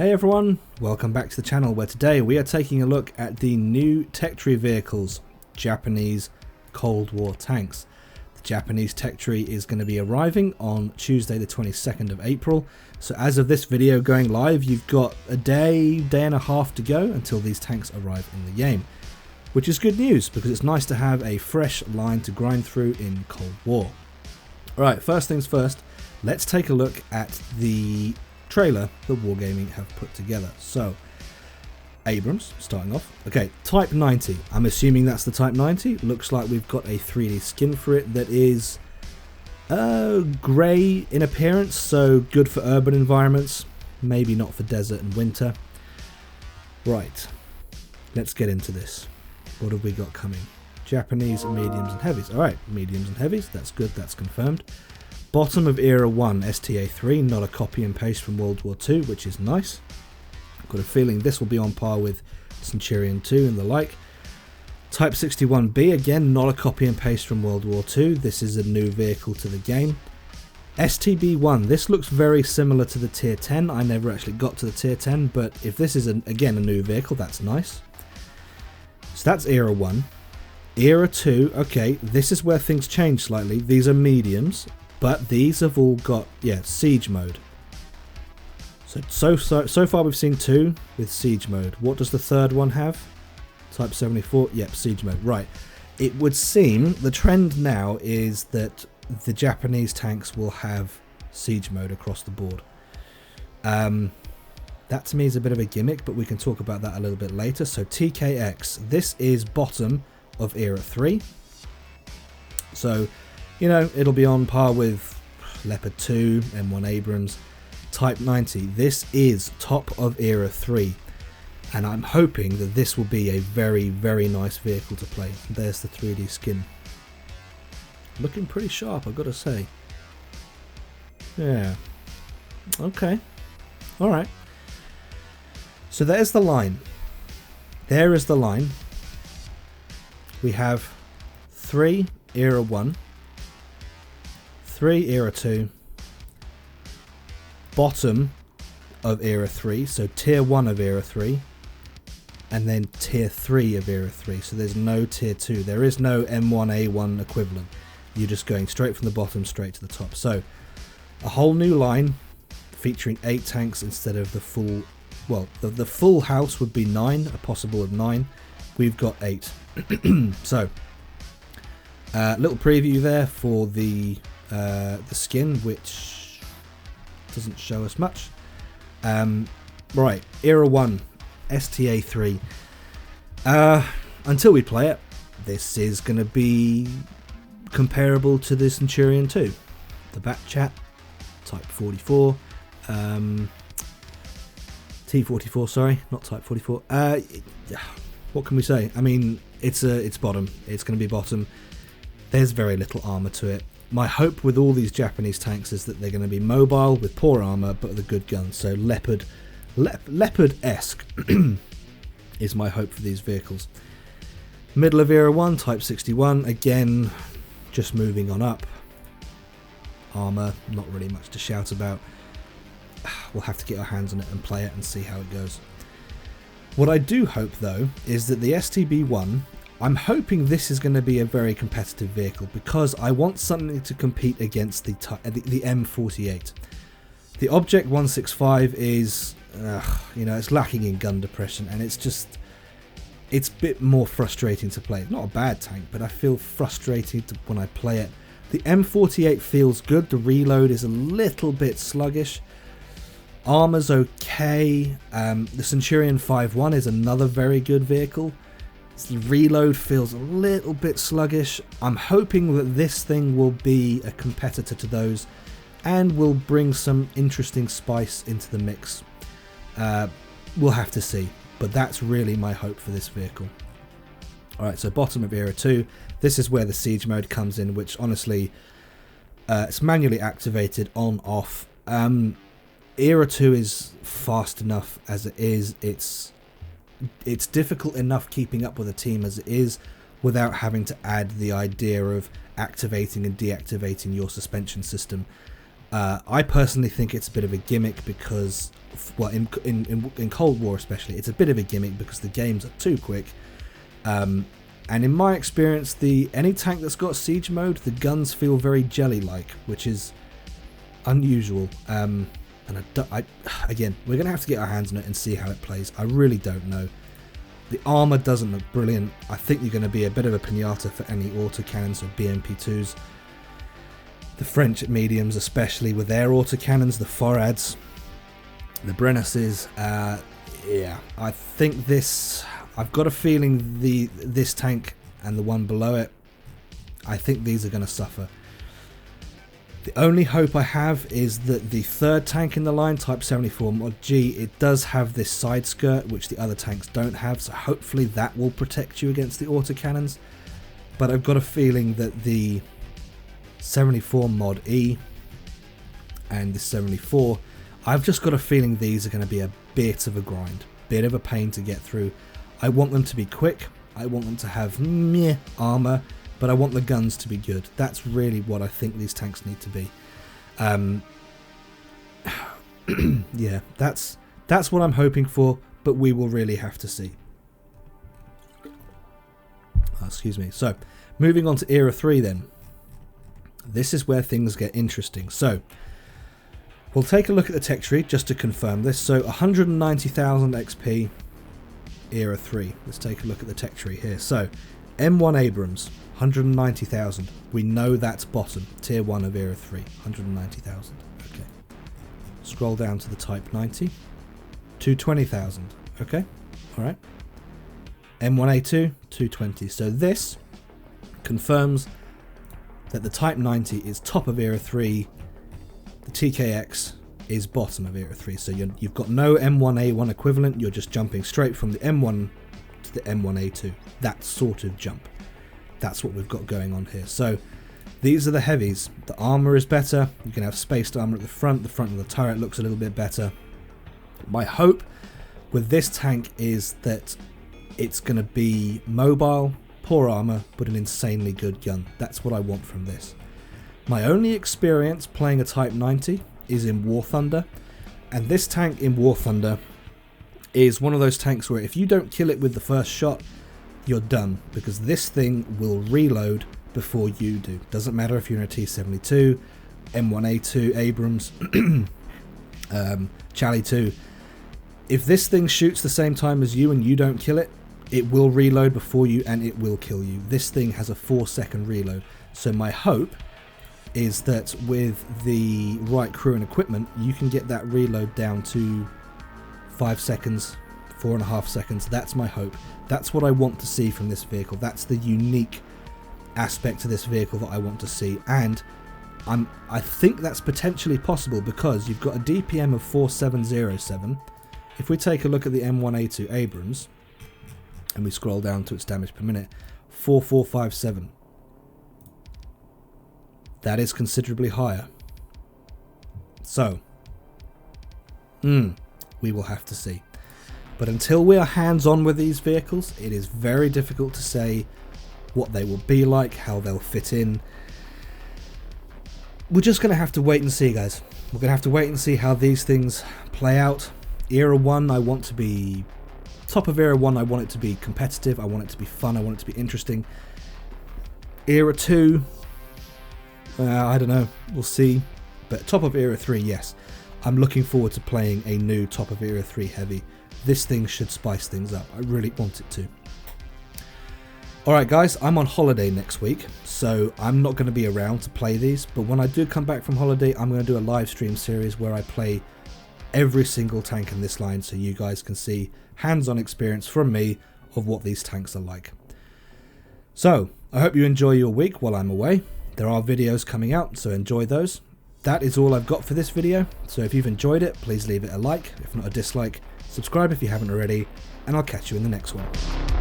Hey everyone, welcome back to the channel where today we are taking a look at the new tech tree vehicles, Japanese Cold War tanks. The Japanese tech tree is going to be arriving on Tuesday the 22nd of April, so as of this video going live you've got a day and a half to go until these tanks arrive in the game. Which is good news because it's nice to have a fresh line to grind through in Cold War. Alright, first things first, let's take a look at the trailer that Wargaming have put together. So, Abrams, starting off. Okay, Type 90. I'm assuming that's the Type 90. Looks like we've got a 3D skin for it that is grey in appearance, so good for urban environments. Maybe not for desert and winter. Right, let's get into this. What have we got coming? Japanese mediums and heavies. Alright, mediums and heavies. That's good, that's confirmed. Bottom of Era 1 STA3, not a copy and paste from World War II, which is nice. I've got a feeling this will be on par with Centurion 2 and the like. Type 61B, again, not a copy and paste from World War II. This is a new vehicle to the game. STB1, this looks very similar to the Tier 10. I never actually got to the Tier 10, but if this is, again, a new vehicle, that's nice. So that's Era 1. Era 2, okay, this is where things change slightly. These are mediums. But these have all got, siege mode. So far we've seen two with siege mode. What does the third one have? Type 74? Yep, siege mode. Right. It would seem the trend now is that the Japanese tanks will have siege mode across the board. That to me is a bit of a gimmick, but we can talk about that a little bit later. So TKX. This is bottom of Era 3. So, you know, it'll be on par with Leopard 2, M1 Abrams, Type 90. This is top of Era 3, and I'm hoping that this will be a very, very nice vehicle to play. There's the 3D skin. Looking pretty sharp, I've got to say. Yeah. Okay. Alright. So there's the line. There is the line. We have 3 Era 1. 3 Era 2, bottom of Era 3, so Tier 1 of Era 3, and then Tier 3 of Era 3, so there's no Tier 2, there is no M1A1 equivalent, you're just going straight from the bottom straight to the top. So a whole new line featuring 8 tanks instead of the full, well, the full house would be 9, a possible of 9, we've got 8. So, little preview there for the skin, which doesn't show us much. Right, Era 1 STA3. Until we play it, this is going to be comparable to the Centurion 2. The Batchat, Type 44, T44, sorry, not Type 44. What can we say? I mean, it's bottom. It's going to be bottom. There's very little armor to it. My hope with all these Japanese tanks is that they're going to be mobile with poor armor but with a good gun. So Leopard-esque is my hope for these vehicles. Middle of Era 1, Type 61. Again, just moving on up. Armor, not really much to shout about. We'll have to get our hands on it and play it and see how it goes. What I do hope though is that the STB1, I'm hoping this is going to be a very competitive vehicle because I want something to compete against the M48. The Object 165 is, you know, it's lacking in gun depression and it's a bit more frustrating to play. It's not a bad tank, but I feel frustrated when I play it. The M48 feels good, the reload is a little bit sluggish. Armor's okay. The Centurion 5-1 is another very good vehicle. The reload feels a little bit sluggish. I'm hoping that this thing will be a competitor to those and will bring some interesting spice into the mix. We'll have to see, but that's really my hope for this vehicle. Alright, so bottom of Era 2. This is where the siege mode comes in, which honestly, it's manually activated on, off. Era 2 is fast enough as it is. It's difficult enough keeping up with a team as it is without having to add the idea of activating and deactivating your suspension system. I personally think it's a bit of a gimmick because, well, in Cold War especially, it's a bit of a gimmick because the games are too quick. And in my experience, any tank that's got siege mode, the guns feel very jelly-like, which is unusual. And again, we're going to have to get our hands on it and see how it plays. I really don't know. The armour doesn't look brilliant. I think you're going to be a bit of a pinata for any autocannons or BMP2s. The French mediums, especially with their autocannons, the Forads, the Brennesses. Yeah, I think this... I've got a feeling this tank and the one below it, I think these are going to suffer. The only hope I have is that the third tank in the line, Type 74 Mod G, it does have this side skirt, which the other tanks don't have, so hopefully that will protect you against the autocannons. But I've got a feeling that the 74 Mod E and the 74, I've just got a feeling these are going to be a bit of a grind, bit of a pain to get through. I want them to be quick, I want them to have meh armour, but I want the guns to be good. That's really what I think these tanks need to be. Yeah, that's what I'm hoping for, but we will really have to see. Excuse me. So, moving on to Era 3 then. This is where things get interesting. So, we'll take a look at the tech tree just to confirm this. So, 190,000 XP, Era 3. Let's take a look at the tech tree here. So, M1 Abrams, 190,000. We know that's bottom. Tier 1 of Era 3, 190,000. Okay. Scroll down to the Type 90, 220,000. Okay. Alright. M1A2, 220. So this confirms that the Type 90 is top of Era 3. The TKX is bottom of Era 3. So you've got no M1A1 equivalent. You're just jumping straight from the M1 to the M1A2. That sort of jump. That's what we've got going on here. So these are the heavies. The armor is better. You can have spaced armor at the front. The front of the turret looks a little bit better. My hope with this tank is that it's going to be mobile, poor armor, but an insanely good gun. That's what I want from this. My only experience playing a Type 90 is in War Thunder, and this tank in War Thunder is one of those tanks where if you don't kill it with the first shot, you're done, because this thing will reload before you do. Doesn't matter if you're in a T-72, M1A2 Abrams, Charlie 2. If this thing shoots the same time as you and you don't kill it, it will reload before you and it will kill you. This thing has a 4-second reload. So my hope is that with the right crew and equipment, you can get that reload down to 5 seconds, 4.5 seconds. That's my hope. That's what I want to see from this vehicle. That's the unique aspect to this vehicle that I want to see. And I think that's potentially possible because you've got a DPM of 4707. If we take a look at the M1A2 Abrams, and we scroll down to its damage per minute, 4457. That is considerably higher. So, we will have to see. But until we are hands-on with these vehicles, it is very difficult to say what they will be like, how they'll fit in. We're just going to have to wait and see, guys. We're going to have to wait and see how these things play out. Era 1, I want to be... Top of Era 1, I want it to be competitive, I want it to be fun, I want it to be interesting. Era 2, I don't know, we'll see. But top of Era 3, yes. I'm looking forward to playing a new top of Era 3 heavy. This thing should spice things up, I really want it to. Alright guys, I'm on holiday next week, so I'm not going to be around to play these, but when I do come back from holiday, I'm going to do a live stream series where I play every single tank in this line so you guys can see hands-on experience from me of what these tanks are like. So, I hope you enjoy your week while I'm away. There are videos coming out, so enjoy those. That is all I've got for this video, so if you've enjoyed it, please leave it a like, if not a dislike, subscribe if you haven't already, and I'll catch you in the next one.